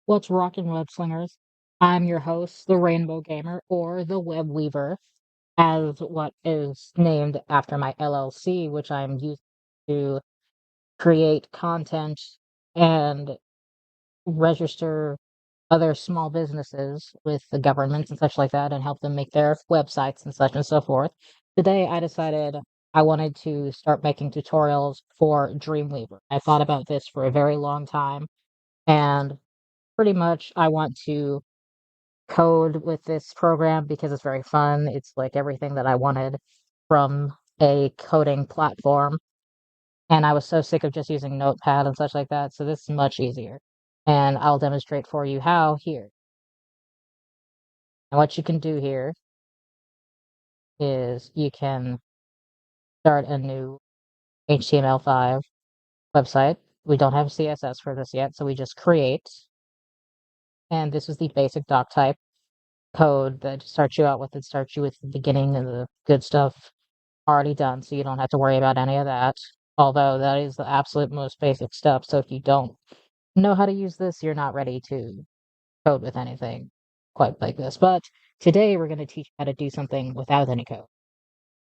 What's rockin' web slingers? I'm your host, the Rainbow Gamer, or the Web Weaver, as what is named after my LLC, which I'm using to create content and register other small businesses with the government and such like that and help them make their websites and such and so forth. Today, I decided I wanted to start making tutorials for Dreamweaver. I thought about this for a very long time, and pretty much I want to code with this program because it's very fun. It's like everything that I wanted from a coding platform. And I was so sick of just using Notepad and such like that. So this is much easier. And I'll demonstrate for you how here. And what you can do here is you can start a new HTML5 website. We don't have CSS for this yet, so we just create. And this is the basic doc type code that starts you out with. It starts you with the beginning and the good stuff already done, so you don't have to worry about any of that. Although that is the absolute most basic stuff. So if you don't know how to use this, you're not ready to code with anything quite like this. But today we're going to teach you how to do something without any code.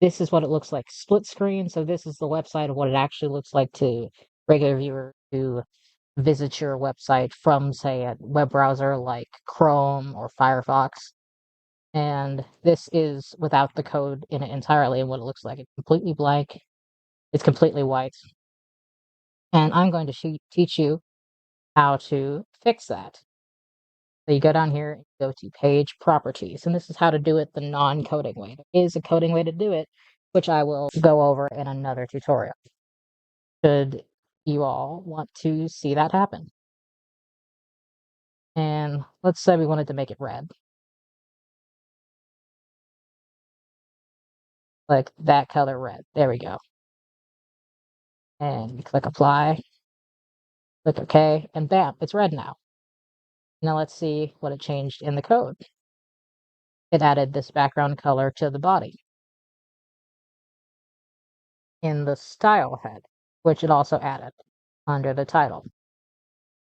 This is what it looks like split screen. So this is the website of what it actually looks like to regular viewer to visit your website from, say, a web browser like Chrome or Firefox. And this is without the code in it entirely, and what it looks like. It's completely blank. It's completely white. And I'm going to teach you how to fix that. So you go down here and go to page properties, and this is how to do it the non-coding way. There is a coding way to do it, which I will go over in another tutorial, should you all want to see that happen. And let's say we wanted to make it red. Like that color red. There we go. And you click apply, click OK, and bam, it's red now. Now let's see what it changed in the code. It added this background color to the body in the style head, which it also added under the title.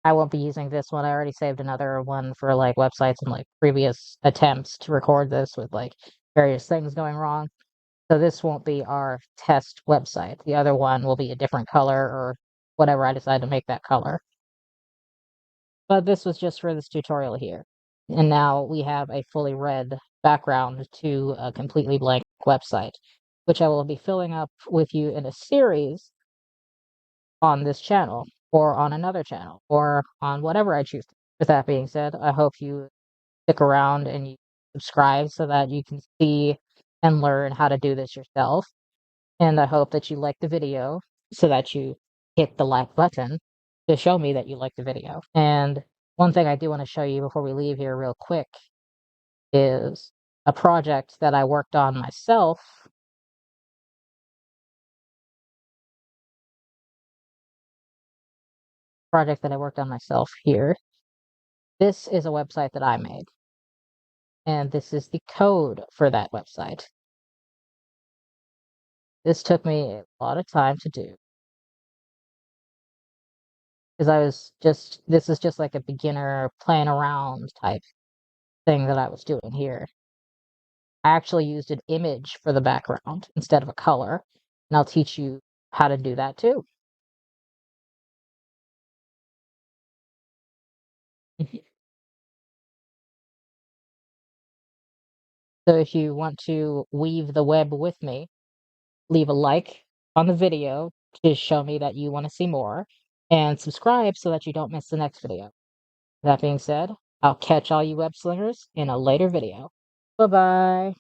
I won't be using this one. I already saved another one for like websites and like previous attempts to record this with like various things going wrong. So this won't be our test website. The other one will be a different color or whatever I decide to make that color. But this was just for this tutorial here. And now we have a fully red background to a completely blank website, which I will be filling up with you in a series on this channel or on another channel or on whatever I choose. With that being said, I hope you stick around and you subscribe so that you can see and learn how to do this yourself. And I hope that you like the video so that you hit the like button to show me that you like the video. And one thing I do want to show you before we leave here real quick is a project that I worked on myself. Here. This is a website that I made. And this is the code for that website. This took me a lot of time to do. Because this is just like a beginner playing around type thing that I was doing here. I actually used an image for the background instead of a color, and I'll teach you how to do that too. So if you want to weave the web with me, leave a like on the video to show me that you want to see more, and subscribe so that you don't miss the next video. That being said, I'll catch all you web slingers in a later video. Bye-bye.